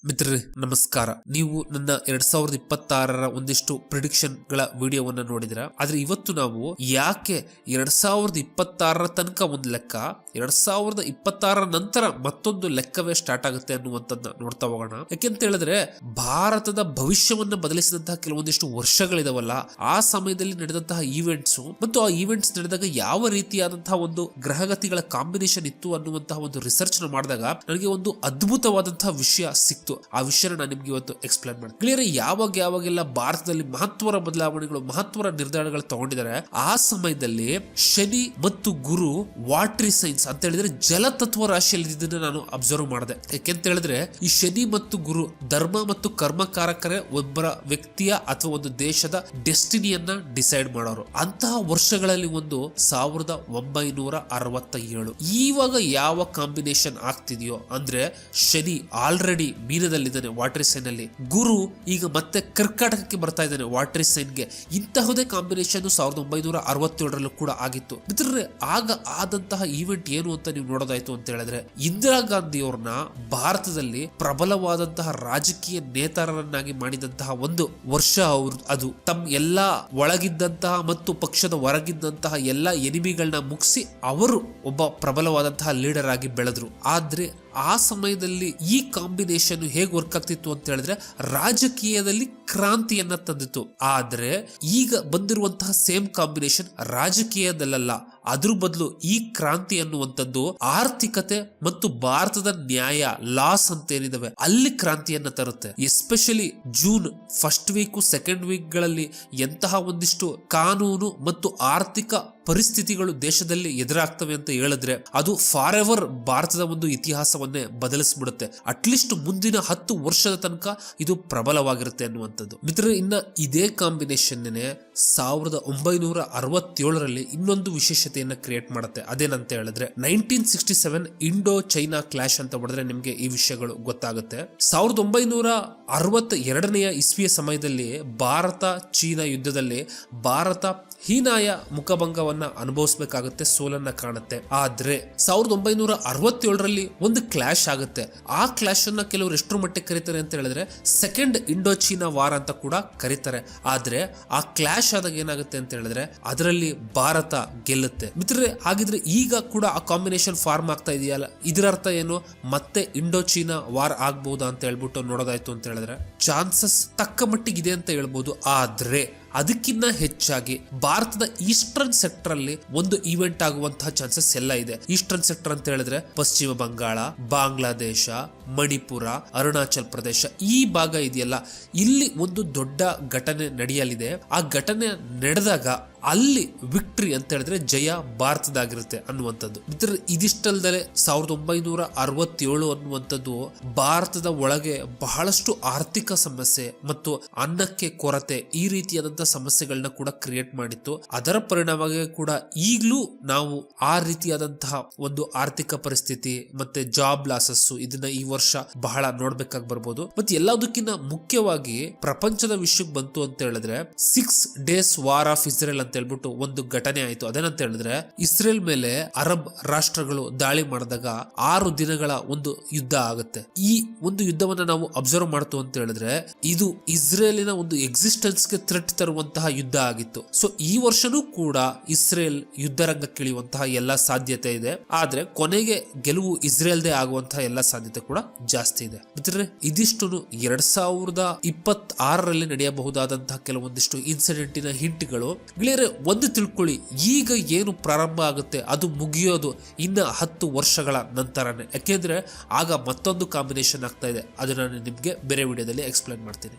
ಮಿತ್ರರೇ ನಮಸ್ಕಾರ. ನೀವು ನನ್ನ 2026ರ ಒಂದಿಷ್ಟು ಪ್ರಿಡಿಕ್ಷನ್ ಗಳ ವಿಡಿಯೋವನ್ನ ನೋಡಿದ್ರ. ಆದ್ರೆ ಇವತ್ತು ನಾವು ಯಾಕೆ 2026ರ ತನಕ ಒಂದು ಲೆಕ್ಕ, 2026ರ ನಂತರ ಮತ್ತೊಂದು ಲೆಕ್ಕವೇ ಸ್ಟಾರ್ಟ್ ಆಗುತ್ತೆ ಅನ್ನುವಂಥದ್ದನ್ನ ನೋಡ್ತಾ ಹೋಗೋಣ. ಯಾಕೆಂತ ಹೇಳಿದ್ರೆ ಭಾರತದ ಭವಿಷ್ಯವನ್ನ ಬದಲಿಸಿದಂತಹ ಕೆಲವೊಂದಿಷ್ಟು ವರ್ಷಗಳಿದಾವಲ್ಲ, ಆ ಸಮಯದಲ್ಲಿ ನಡೆದಂತಹ ಈವೆಂಟ್ಸ್ ಮತ್ತು ಆ ಈವೆಂಟ್ಸ್ ನಡೆದಾಗ ಯಾವ ರೀತಿಯಾದಂತಹ ಒಂದು ಗ್ರಹಗತಿಗಳ ಕಾಂಬಿನೇಷನ್ ಇತ್ತು ಅನ್ನುವಂತಹ ಒಂದು ರಿಸರ್ಚ್ ಮಾಡಿದಾಗ ನನಗೆ ಒಂದು ಅದ್ಭುತವಾದಂತಹ ವಿಷಯ ಸಿಕ್ತು. ಆ ವಿಷಯನ ನಾನು ನಿಮ್ಗೆ ಇವತ್ತು ಎಕ್ಸ್ಪ್ಲೇನ್ ಮಾಡ್ತೀನಿ. ಕ್ಲಿಯರ್ ಯಾವಾಗೆಲ್ಲ ಭಾರತದಲ್ಲಿ ಮಹತ್ವದ ಬದಲಾವಣೆಗಳು, ಮಹತ್ವದ ನಿರ್ಧಾರಗಳು ತಗೊಂಡಿದ್ದಾರೆ, ಆ ಸಮಯದಲ್ಲಿ ಶನಿ ಮತ್ತು ಗುರು ವಾಟರಿ ಸೈನ್ಸ್ ಅಂತ ಹೇಳಿದ್ರೆ ಜಲತತ್ವ ರಾಶಿಯಲ್ಲಿ ಇದನ್ನ ನಾನು ಅಬ್ಸರ್ವ್ ಮಾಡಿದೆ. ಯಾಕೆಂತ ಹೇಳಿದ್ರೆ ಈ ಶನಿ ಮತ್ತು ಗುರು ಧರ್ಮ ಮತ್ತು ಕರ್ಮಕಾರಕರೇ ಒಬ್ಬರ ವ್ಯಕ್ತಿಯ ಅಥವಾ ಒಂದು ದೇಶದ ಡೆಸ್ಟಿನಿಯನ್ನ ಡಿಸೈಡ್ ಮಾಡೋರು. ಅಂತಹ ವರ್ಷಗಳಲ್ಲಿ ಒಂದು 1967. ಇವಾಗ ಯಾವ ಕಾಂಬಿನೇಷನ್ ಆಗ್ತಿದೆಯೋ ಅಂದ್ರೆ ಶನಿ ಆಲ್ರೆಡಿ ಮೀನದಲ್ಲಿದ್ದಾನೆ ವಾಟರಿ ಸೈನ್ ಅಲ್ಲಿ, ಗುರು ಈಗ ಮತ್ತೆ ಕರ್ಕಾಟಕಕ್ಕೆ ಬರ್ತಾ ಇದ್ದಾನೆ ವಾಟರಿ ಸೈನ್ಗೆ. ಇಂತಹದೇ ಕಾಂಬಿನೇಷನ್ 1967ರಲ್ಲೂ ಕೂಡ ಆಗಿತ್ತು. ಮಿತ್ರರೇ, ಆಗ ಆದಂತಹ ಈವೆಂಟ್ ಏನು ಅಂತ ನೀವು ನೋಡೋದಾಯ್ತು ಅಂತ ಹೇಳಿದ್ರೆ, ಇಂದಿರಾ ಗಾಂಧಿ ಅವ್ರನ್ನ ಭಾರತದಲ್ಲಿ ಪ್ರಬಲವಾದಂತಹ ರಾಜಕೀಯ ನೇತಾರರನ್ನಾಗಿ ಮಾಡಿದಂತಹ ಒಂದು ವರ್ಷ. ಅದು ತಮ್ಮ ಎಲ್ಲಾ ಒಳಗಿದ್ದಂತಹ ಮತ್ತು ಪಕ್ಷದ ಹೊರಗಿದ್ದಂತಹ ಎಲ್ಲಾ ಎನಿಮಿಗಳನ್ನ ಮುಗಿಸಿ ಅವರು ಒಬ್ಬ ಪ್ರಬಲವಾದಂತಹ ಲೀಡರ್ ಆಗಿ ಬೆಳೆದ್ರು. ಆದ್ರೆ ಆ ಸಮಯದಲ್ಲಿ ಈ ಕಾಂಬಿನೇಷನ್ ಹೇಗೆ ವರ್ಕ್ ಆಗ್ತಿತ್ತು ಅಂತ ಹೇಳಿದ್ರೆ ರಾಜಕೀಯದಲ್ಲಿ ಕ್ರಾಂತಿಯನ್ನ ತಂದಿತ್ತು. ಆದ್ರೆ ಈಗ ಬಂದಿರುವಂತಹ ಸೇಮ್ ಕಾಂಬಿನೇಷನ್ ರಾಜಕೀಯದಲ್ಲ, ಅದ್ರ ಬದಲು ಈ ಕ್ರಾಂತಿ ಅನ್ನುವಂಥದ್ದು ಆರ್ಥಿಕತೆ ಮತ್ತು ಭಾರತದ ನ್ಯಾಯ, ಲಾಸ್ ಅಂತ ಏನಿದಾವೆ ಅಲ್ಲಿ ಕ್ರಾಂತಿಯನ್ನ ತರುತ್ತೆ. Especially June first week, second week ಗಳಲ್ಲಿ ಎಂತಹ ಒಂದಿಷ್ಟು ಕಾನೂನು ಮತ್ತು ಆರ್ಥಿಕ ಪರಿಸ್ಥಿತಿಗಳು ದೇಶದಲ್ಲಿ ಎದುರಾಗ್ತವೆ ಅಂತ ಹೇಳಿದ್ರೆ ಅದು ಫಾರ್ ಎವರ್ ಭಾರತದ ಒಂದು ಇತಿಹಾಸವನ್ನೇ ಬದಲಿಸ್ಬಿಡುತ್ತೆ. ಅಟ್ಲೀಸ್ಟ್ ಮುಂದಿನ 10 ವರ್ಷದ ತನಕ ಇದು ಪ್ರಬಲವಾಗಿರುತ್ತೆ ಅನ್ನುವಂಥದ್ದು. ಮಿತ್ರರೇ, ಇನ್ನ ಇದೇ ಕಾಂಬಿನೇಷನ್ 1967ರಲ್ಲಿ ಇನ್ನೊಂದು ವಿಶೇಷತೆಯನ್ನ ಕ್ರಿಯೇಟ್ ಮಾಡುತ್ತೆ. ಅದೇನಂತ ಹೇಳಿದ್ರೆ 1967 ಇಂಡೋ ಚೈನಾ ಕ್ಲಾಶ್ ಅಂತ ಹೊಡೆದ್ರೆ ನಿಮ್ಗೆ ಈ ವಿಷಯಗಳು ಗೊತ್ತಾಗುತ್ತೆ. 1962ನೇ ಇಸ್ವಿಯ ಸಮಯದಲ್ಲಿ ಭಾರತ ಚೀನಾ ಯುದ್ಧದಲ್ಲಿ ಭಾರತ ಹೀನಾಯ ಮುಖಭಂಗವನ್ನ ಅನುಭವಿಸಬೇಕಾಗುತ್ತೆ, ಸೋಲನ್ನ ಕಾಣುತ್ತೆ. ಆದ್ರೆ 1967ರಲ್ಲಿ ಒಂದು ಕ್ಲಾಶ್ ಆಗುತ್ತೆ. ಆ ಕ್ಲಾಶ್ ಅನ್ನ ಕೆಲವರು ಎಷ್ಟರ ಮಟ್ಟಿಗೆ ಕರೀತಾರೆ ಅಂತ ಹೇಳಿದ್ರೆ ಸೆಕೆಂಡ್ ಇಂಡೋ ಚೀನಾ ವಾರ್ ಅಂತ ಕೂಡ ಕರೀತಾರೆ. ಆದ್ರೆ ಆ ಕ್ಲಾಶ್ ಆದಾಗ ಏನಾಗುತ್ತೆ ಅಂತ ಹೇಳಿದ್ರೆ ಅದರಲ್ಲಿ ಭಾರತ ಗೆಲ್ಲುತ್ತೆ. ಮಿತ್ರರೇ, ಹಾಗಿದ್ರೆ ಈಗ ಕೂಡ ಆ ಕಾಂಬಿನೇಷನ್ ಫಾರ್ಮ್ ಆಗ್ತಾ ಇದೆಯಲ್ಲ, ಇದರ ಅರ್ಥ ಏನು? ಮತ್ತೆ ಇಂಡೋ ಚೀನಾ ವಾರ್ ಆಗ್ಬಹುದಾ ಅಂತ ಹೇಳ್ಬಿಟ್ಟು ನೋಡೋದಾಯ್ತು ಅಂತ ಹೇಳಿದ್ರೆ ಚಾನ್ಸಸ್ ತಕ್ಕ ಮಟ್ಟಿಗಿದೆ ಅಂತ ಹೇಳ್ಬೋದು. ಆದ್ರೆ ಅದಕ್ಕಿಂತ ಹೆಚ್ಚಾಗಿ ಭಾರತದ ಈಸ್ಟರ್ನ್ ಸೆಕ್ಟರ್ ಅಲ್ಲಿ ಒಂದು ಈವೆಂಟ್ ಆಗುವಂತಹ ಚಾನ್ಸಸ್ ಎಲ್ಲ ಇದೆ. ಈಸ್ಟರ್ನ್ ಸೆಕ್ಟರ್ ಅಂತ ಹೇಳಿದ್ರೆ ಪಶ್ಚಿಮ ಬಂಗಾಳ, ಬಾಂಗ್ಲಾದೇಶ, ಮಣಿಪುರ, ಅರುಣಾಚಲ್ ಪ್ರದೇಶ, ಈ ಭಾಗ ಇದೆಯಲ್ಲ, ಇಲ್ಲಿ ಒಂದು ದೊಡ್ಡ ಘಟನೆ ನಡೆಯಲಿದೆ. ಆ ಘಟನೆ ನಡೆದಾಗ ಅಲ್ಲಿ ವಿಕ್ಟ್ರಿ ಅಂತ ಹೇಳಿದ್ರೆ ಜಯ ಭಾರತದಾಗಿರುತ್ತೆ ಅನ್ನುವಂಥದ್ದು. ಇದಿಷ್ಟಲ್ದಲೆ 1967 ಅನ್ನುವಂಥದ್ದು ಭಾರತದ ಒಳಗೆ ಬಹಳಷ್ಟು ಆರ್ಥಿಕ ಸಮಸ್ಯೆ ಮತ್ತು ಅನ್ನಕ್ಕೆ ಕೊರತೆ, ಈ ರೀತಿಯಾದಂತಹ ಸಮಸ್ಯೆಗಳನ್ನ ಕೂಡ ಕ್ರಿಯೇಟ್ ಮಾಡಿತ್ತು. ಅದರ ಪರಿಣಾಮವಾಗಿ ಕೂಡ ಈಗಲೂ ನಾವು ಆ ರೀತಿಯಾದಂತಹ ಒಂದು ಆರ್ಥಿಕ ಪರಿಸ್ಥಿತಿ ಮತ್ತೆ ಜಾಬ್ ಲಾಸಸ್ ಇದನ್ನ ಈ ವರ್ಷ ಬಹಳ ನೋಡ್ಬೇಕಾಗಿ ಬರ್ಬೋದು. ಮತ್ತೆ ಎಲ್ಲದಕ್ಕಿಂತ ಮುಖ್ಯವಾಗಿ ಪ್ರಪಂಚದ ವಿಷಯಕ್ಕೆ ಬಂತು ಅಂತ ಹೇಳಿದ್ರೆ 6 days ವಾರ್ ಆಫ್ ಇಸ್ರೇಲ್ ಅಂತ ಹೇಳ್ಬಿಟ್ಟು ಒಂದು ಘಟನೆ ಆಯ್ತು. ಅದೇನಂತ ಹೇಳಿದ್ರೆ ಇಸ್ರೇಲ್ ಮೇಲೆ ಅರಬ್ ರಾಷ್ಟ್ರಗಳು ದಾಳಿ ಮಾಡಿದಾಗ 6 ದಿನಗಳ ಒಂದು ಯುದ್ಧ ಆಗುತ್ತೆ. ಈ ಒಂದು ಯುದ್ಧವನ್ನ ನಾವು ಅಬ್ಸರ್ವ್ ಮಾಡ್ತು ಅಂತ ಹೇಳಿದ್ರೆ ಇದು ಇಸ್ರೇಲಿನ ಒಂದು ಎಕ್ಸಿಸ್ಟೆನ್ಸ್ ಗೆ ಥ್ರೆಟ್ ತರುವಂತಹ ಯುದ್ಧ ಆಗಿತ್ತು. ಸೊ ಈ ವರ್ಷನೂ ಕೂಡ ಇಸ್ರೇಲ್ ಯುದ್ಧ ರಂಗಕ್ಕಿಳಿಯುವಂತಹ ಎಲ್ಲಾ ಸಾಧ್ಯತೆ ಇದೆ. ಆದ್ರೆ ಕೊನೆಗೆ ಗೆಲುವು ಇಸ್ರೇಲ್ದೇ ಆಗುವಂತಹ ಎಲ್ಲಾ ಸಾಧ್ಯತೆ ಕೂಡ ಜಾಸ್ತಿ ಇದೆ. ಇದಿಷ್ಟು 2026ರಲ್ಲಿ ನಡೆಯಬಹುದಾದಂತಹ ಕೆಲವೊಂದಿಷ್ಟು ಇನ್ಸಿಡೆಂಟಿನ ಹಿಂಟ್ಗಳು. ಗೆಳೆಯರೆ, ಒಂದು ತಿಳ್ಕೊಳ್ಳಿ, ಈಗ ಏನು ಪ್ರಾರಂಭ ಆಗುತ್ತೆ ಅದು ಮುಗಿಯೋದು ಇನ್ನ 10 ವರ್ಷಗಳ ನಂತರನೇ. ಯಾಕೆಂದ್ರೆ ಆಗ ಮತ್ತೊಂದು ಕಾಂಬಿನೇಷನ್ ಆಗ್ತಾ ಇದೆ. ಅದು ನಾನು ನಿಮ್ಗೆ ಬೇರೆ ವಿಡಿಯೋದಲ್ಲಿ ಎಕ್ಸ್ಪ್ಲೇನ್ ಮಾಡ್ತೀನಿ.